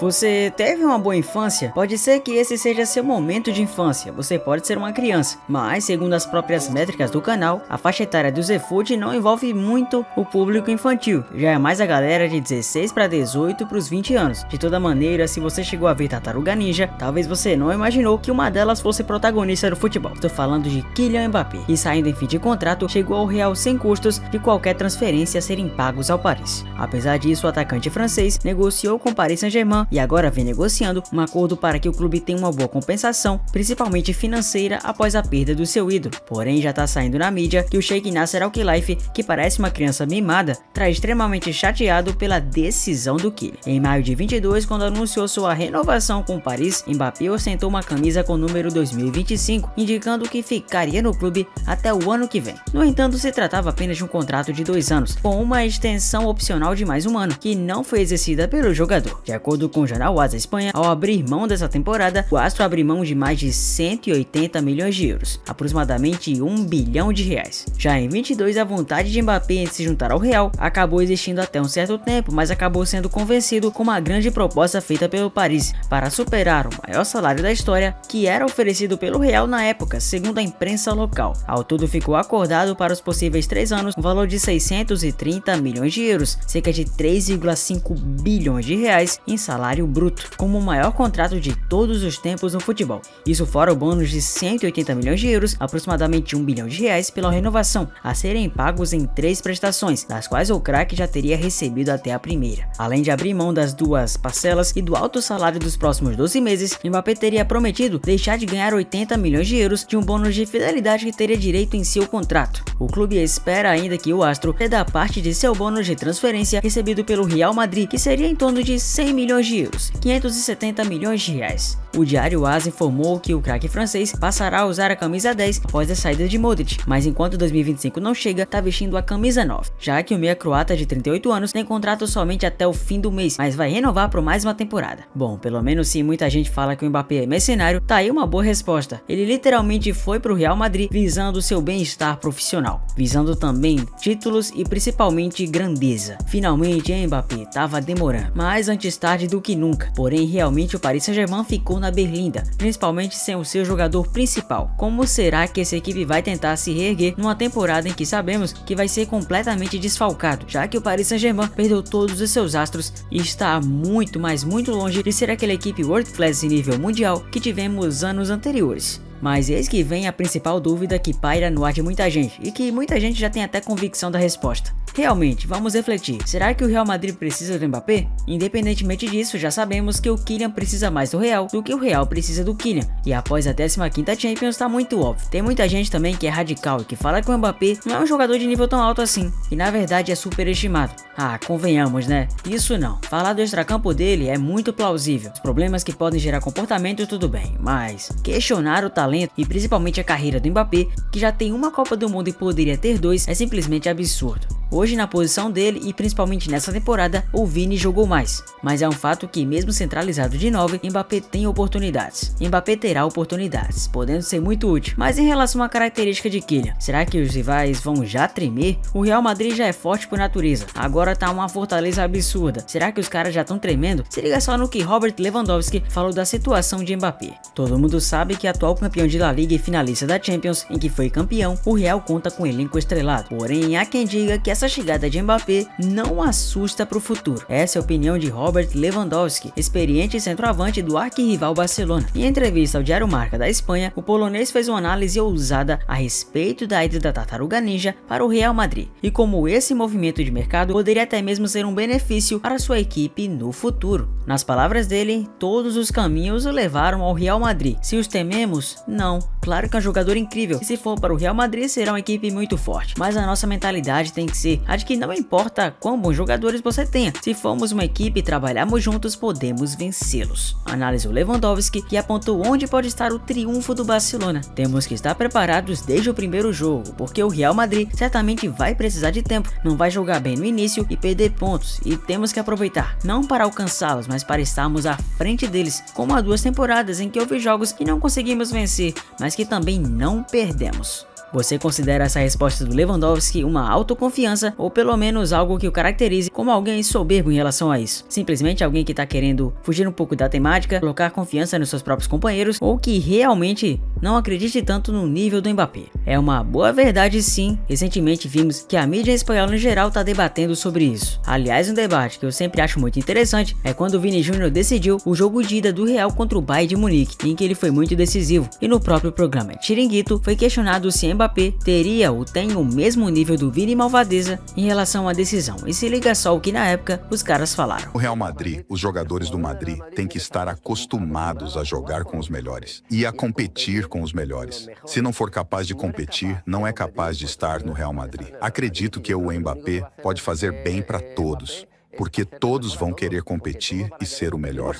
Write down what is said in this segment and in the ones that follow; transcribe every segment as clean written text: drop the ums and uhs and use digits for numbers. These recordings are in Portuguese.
Você teve uma boa infância? Pode ser que esse seja seu momento de infância, você pode ser uma criança, mas segundo as próprias métricas do canal, a faixa etária do ZFoot não envolve muito o público infantil, já é mais a galera de 16 para 18 para os 20 anos. De toda maneira, se você chegou a ver Tartaruga Ninja, talvez você não imaginou que uma delas fosse protagonista do futebol. Estou falando de Kylian Mbappé, que saindo em fim de contrato, chegou ao Real sem custos de qualquer transferência serem pagos ao Paris. Apesar disso, o atacante francês negociou com o Paris Saint-Germain e agora vem negociando um acordo para que o clube tenha uma boa compensação, principalmente financeira, após a perda do seu ídolo. Porém, já tá saindo na mídia que o Sheikh Nasser Al-Khelaifi, que parece uma criança mimada, tá extremamente chateado pela decisão do Kylian. Em maio de 22, quando anunciou sua renovação com o Paris, Mbappé ostentou uma camisa com o número 2025, indicando que ficaria no clube até o ano que vem. No entanto, se tratava apenas de um contrato de 2 anos, com uma extensão opcional de mais um ano, que não foi exercida pelo jogador. De acordo com o jornal AS Espanha, ao abrir mão dessa temporada, o astro abre mão de mais de 180 milhões de euros, aproximadamente 1 bilhão de reais. Já em 22, a vontade de Mbappé em se juntar ao Real acabou existindo até um certo tempo, mas acabou sendo convencido com uma grande proposta feita pelo Paris para superar o maior salário da história que era oferecido pelo Real na época, segundo a imprensa local. Ao todo, ficou acordado para os possíveis 3 anos um valor de 630 milhões de euros, cerca de 3,5 bilhões de reais em salário bruto, como o maior contrato de todos os tempos no futebol. Isso fora o bônus de 180 milhões de euros, aproximadamente 1 bilhão de reais pela renovação, a serem pagos em 3 prestações, das quais o craque já teria recebido até a primeira. Além de abrir mão das 2 parcelas e do alto salário dos próximos 12 meses, Mbappé teria prometido deixar de ganhar 80 milhões de euros de um bônus de fidelidade que teria direito em seu contrato. O clube espera ainda que o astro ceda parte de seu bônus de transferência recebido pelo Real Madrid, que seria em torno de 100 milhões de euros, 570 milhões de reais. O diário AS informou que o craque francês passará a usar a camisa 10 após a saída de Modric, mas enquanto 2025 não chega, tá vestindo a camisa 9, já que o meia croata de 38 anos tem contrato somente até o fim do mês, mas vai renovar por mais uma temporada. Bom, pelo menos se muita gente fala que o Mbappé é mercenário, tá aí uma boa resposta. Ele literalmente foi pro Real Madrid visando seu bem-estar profissional, visando também títulos e principalmente grandeza. Finalmente, Mbappé tava demorando, mas antes tarde do que nunca. Porém, realmente o Paris Saint-Germain ficou na berlinda, principalmente sem o seu jogador principal. Como será que essa equipe vai tentar se reerguer numa temporada em que sabemos que vai ser completamente desfalcado, já que o Paris Saint-Germain perdeu todos os seus astros e está muito, mas muito longe de ser aquela equipe world class em nível mundial que tivemos anos anteriores. Mas eis que vem a principal dúvida que paira no ar de muita gente, e que muita gente já tem até convicção da resposta. Realmente, vamos refletir, será que o Real Madrid precisa do Mbappé? Independentemente disso, já sabemos que o Kylian precisa mais do Real do que o Real precisa do Kylian, e após a 15ª Champions tá muito óbvio. Tem muita gente também que é radical e que fala que o Mbappé não é um jogador de nível tão alto assim, e na verdade é superestimado. Ah, convenhamos, né? Isso não. Falar do extracampo dele é muito plausível. Os problemas que podem gerar comportamento tudo bem, mas questionar o talento e principalmente a carreira do Mbappé, que já tem uma Copa do Mundo e poderia ter 2, é simplesmente absurdo. Hoje, na posição dele e principalmente nessa temporada, o Vini jogou mais, mas é um fato que mesmo centralizado de 9, Mbappé tem oportunidades. Mbappé terá oportunidades, podendo ser muito útil. Mas em relação à característica de Kylian, será que os rivais vão já tremer? O Real Madrid já é forte por natureza, agora tá uma fortaleza absurda. Será que os caras já estão tremendo? Se liga só no que Robert Lewandowski falou da situação de Mbappé. Todo mundo sabe que atual campeão de La Liga e finalista da Champions, em que foi campeão, o Real conta com um elenco estrelado. Porém, há quem diga que essa chegada de Mbappé não assusta para o futuro. Essa é a opinião de Robert Lewandowski, experiente centroavante do arquirrival Barcelona. Em entrevista ao Diário Marca da Espanha, o polonês fez uma análise ousada a respeito da ida da Tartaruga Ninja para o Real Madrid e como esse movimento de mercado poderia até mesmo ser um benefício para sua equipe no futuro. Nas palavras dele, todos os caminhos o levaram ao Real Madrid. Se os tememos? Não. Claro que é um jogador incrível e se for para o Real Madrid será uma equipe muito forte, mas a nossa mentalidade tem que ser a de que não importa quão bons jogadores você tenha, se formos uma equipe e trabalharmos juntos, podemos vencê-los. Analisou Lewandowski, que apontou onde pode estar o triunfo do Barcelona. Temos que estar preparados desde o primeiro jogo, porque o Real Madrid certamente vai precisar de tempo, não vai jogar bem no início e perder pontos, e temos que aproveitar, não para alcançá-los, mas para estarmos à frente deles, como há 2 temporadas em que houve jogos que não conseguimos vencer, mas que também não perdemos. Você considera essa resposta do Lewandowski uma autoconfiança ou pelo menos algo que o caracterize como alguém soberbo em relação a isso? Simplesmente alguém que tá querendo fugir um pouco da temática, colocar confiança nos seus próprios companheiros ou que realmente não acredite tanto no nível do Mbappé? É uma boa verdade sim, recentemente vimos que a mídia espanhola em geral tá debatendo sobre isso. Aliás, um debate que eu sempre acho muito interessante é quando o Vini Júnior decidiu o jogo de ida do Real contra o Bayern de Munique, em que ele foi muito decisivo, e no próprio programa Chiringuito foi questionado se Mbappé teria ou tem o mesmo nível do Vini Malvadeza em relação à decisão, e se liga só o que na época os caras falaram. O Real Madrid, os jogadores do Madrid têm que estar acostumados a jogar com os melhores e a competir com os melhores. Se não for capaz de competir, não é capaz de estar no Real Madrid. Acredito que o Mbappé pode fazer bem para todos, porque todos vão querer competir e ser o melhor.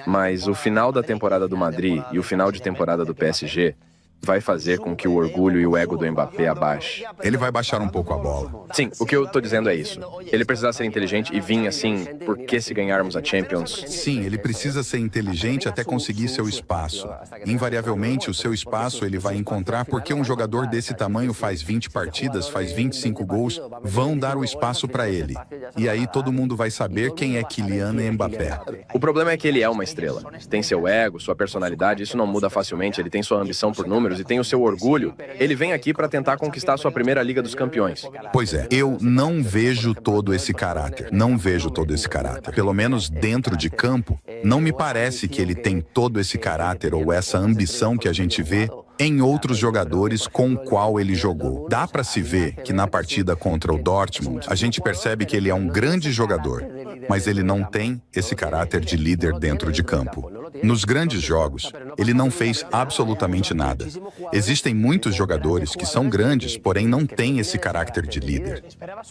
Mas o final da temporada do Madrid e o final de temporada do PSG vai fazer com que o orgulho e o ego do Mbappé abaixe. Ele vai baixar um pouco a bola. Sim, o que eu tô dizendo é isso. Ele precisa ser inteligente e vir assim, porque se ganharmos a Champions... Sim, ele precisa ser inteligente até conseguir seu espaço. Invariavelmente, o seu espaço ele vai encontrar porque um jogador desse tamanho faz 20 partidas, faz 25 gols, vão dar o espaço para ele. E aí todo mundo vai saber quem é Kylian Mbappé. O problema é que ele é uma estrela. Tem seu ego, sua personalidade, isso não muda facilmente, ele tem sua ambição por números e tem o seu orgulho. Ele vem aqui para tentar conquistar sua primeira Liga dos Campeões. Pois é, eu não vejo todo esse caráter. Não vejo todo esse caráter. Pelo menos dentro de campo, não me parece que ele tem todo esse caráter ou essa ambição que a gente vê em outros jogadores com o qual ele jogou. Dá para se ver que na partida contra o Dortmund, a gente percebe que ele é um grande jogador, mas ele não tem esse caráter de líder dentro de campo. Nos grandes jogos, ele não fez absolutamente nada. Existem muitos jogadores que são grandes, porém não têm esse caráter de líder.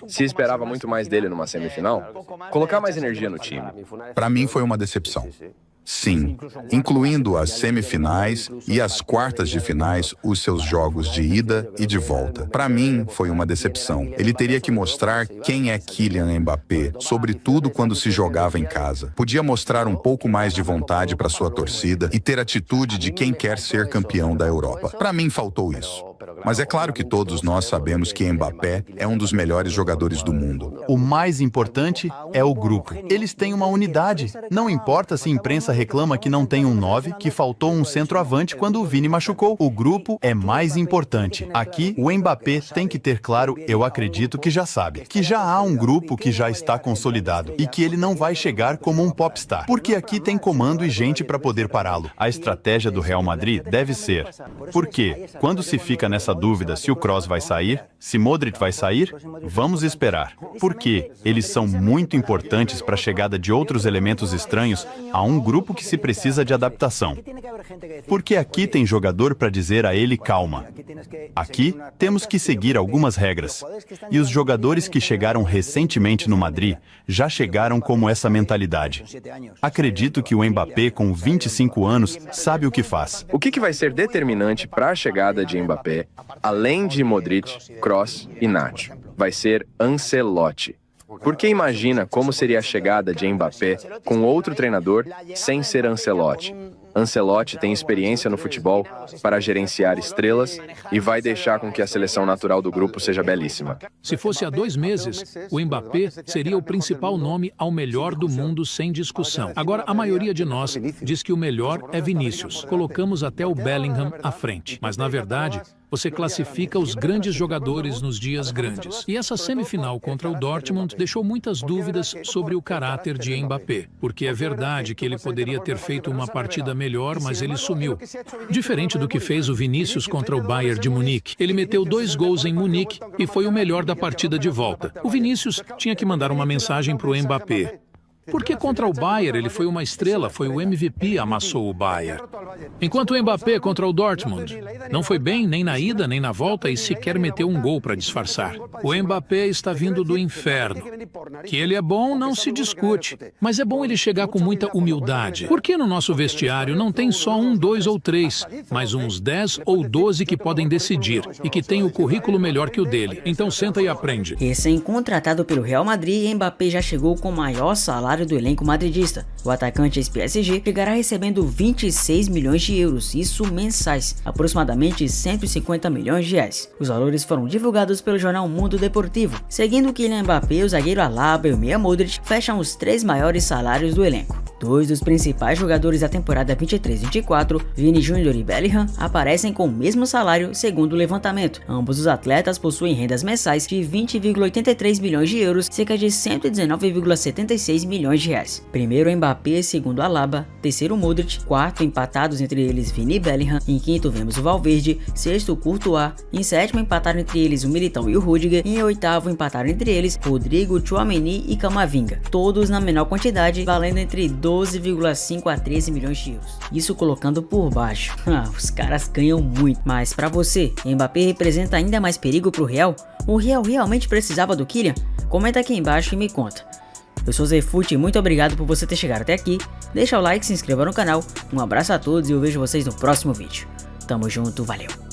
Se esperava muito mais dele numa semifinal, colocar mais energia no time. Para mim foi uma decepção. Sim, incluindo as semifinais e as quartas de finais, os seus jogos de ida e de volta. Para mim, foi uma decepção. Ele teria que mostrar quem é Kylian Mbappé, sobretudo quando se jogava em casa. Podia mostrar um pouco mais de vontade para sua torcida e ter atitude de quem quer ser campeão da Europa. Para mim, faltou isso. Mas é claro que todos nós sabemos que Mbappé é um dos melhores jogadores do mundo. O mais importante é o grupo. Eles têm uma unidade. Não importa se a imprensa reclama que não tem um 9, que faltou um centroavante quando o Vini machucou. O grupo é mais importante. Aqui, o Mbappé tem que ter claro, eu acredito que já sabe, que já há um grupo que já está consolidado e que ele não vai chegar como um popstar. Porque aqui tem comando e gente para poder pará-lo. A estratégia do Real Madrid deve ser, porque quando se fica nessa dúvida se o Kroos vai sair, se Modric vai sair, vamos esperar. Porque eles são muito importantes para a chegada de outros elementos estranhos a um grupo que se precisa de adaptação. Porque aqui tem jogador para dizer a ele calma. Aqui temos que seguir algumas regras. E os jogadores que chegaram recentemente no Madrid já chegaram como essa mentalidade. Acredito que o Mbappé, com 25 anos, sabe o que faz. O que vai ser determinante para a chegada de Mbappé, além de Modric, Kroos e Nacho? Vai ser Ancelotti. Porque imagina como seria a chegada de Mbappé com outro treinador sem ser Ancelotti. Ancelotti tem experiência no futebol para gerenciar estrelas e vai deixar com que a seleção natural do grupo seja belíssima. Se fosse há 2 meses, o Mbappé seria o principal nome ao melhor do mundo sem discussão. Agora, a maioria de nós diz que o melhor é Vinícius. Colocamos até o Bellingham à frente. Mas, na verdade, você classifica os grandes jogadores nos dias grandes. E essa semifinal contra o Dortmund deixou muitas dúvidas sobre o caráter de Mbappé. Porque é verdade que ele poderia ter feito uma partida melhor, mas ele sumiu. Diferente do que fez o Vinícius contra o Bayern de Munique. Ele meteu 2 gols em Munique e foi o melhor da partida de volta. O Vinícius tinha que mandar uma mensagem para o Mbappé. Porque contra o Bayern ele foi uma estrela, foi o MVP, amassou o Bayern. Enquanto o Mbappé contra o Dortmund não foi bem nem na ida nem na volta e sequer meteu um gol para disfarçar. O Mbappé está vindo do inferno. Que ele é bom não se discute, mas é bom ele chegar com muita humildade. Porque no nosso vestiário não tem só 1, 2 ou 3, mas uns 10 ou 12 que podem decidir e que têm o currículo melhor que o dele. Então senta e aprende. Recém-contratado pelo Real Madrid, Mbappé já chegou com o maior salário salário do elenco madridista. O atacante ex-PSG chegará recebendo 26 milhões de euros, isso mensais, aproximadamente 150 milhões de reais. Os valores foram divulgados pelo jornal Mundo Deportivo. Seguindo Kylian Mbappé, o zagueiro Alaba e o meia Modric fecham os 3 maiores salários do elenco. Dois dos principais jogadores da temporada 23-24, Vini Jr. e Bellingham, aparecem com o mesmo salário segundo o levantamento. Ambos os atletas possuem rendas mensais de 20,83 milhões de euros, cerca de 119,76 milhões de reais. Primeiro Mbappé, segundo Alaba, terceiro Modric, quarto empatados entre eles Vini e Bellingham, em quinto vemos o Valverde, sexto Courtois, em sétimo empataram entre eles o Militão e o Rudiger, e em oitavo empataram entre eles Rodrigo, Tchouaméni e Camavinga, todos na menor quantidade, valendo entre 12,5 a 13 milhões de euros. Isso colocando por baixo. Os caras ganham muito. Mas pra você, Mbappé representa ainda mais perigo pro Real? O Real realmente precisava do Kylian? Comenta aqui embaixo e me conta. Eu sou Zefut e muito obrigado por você ter chegado até aqui. Deixa o like, se inscreva no canal. Um abraço a todos e eu vejo vocês no próximo vídeo. Tamo junto, valeu!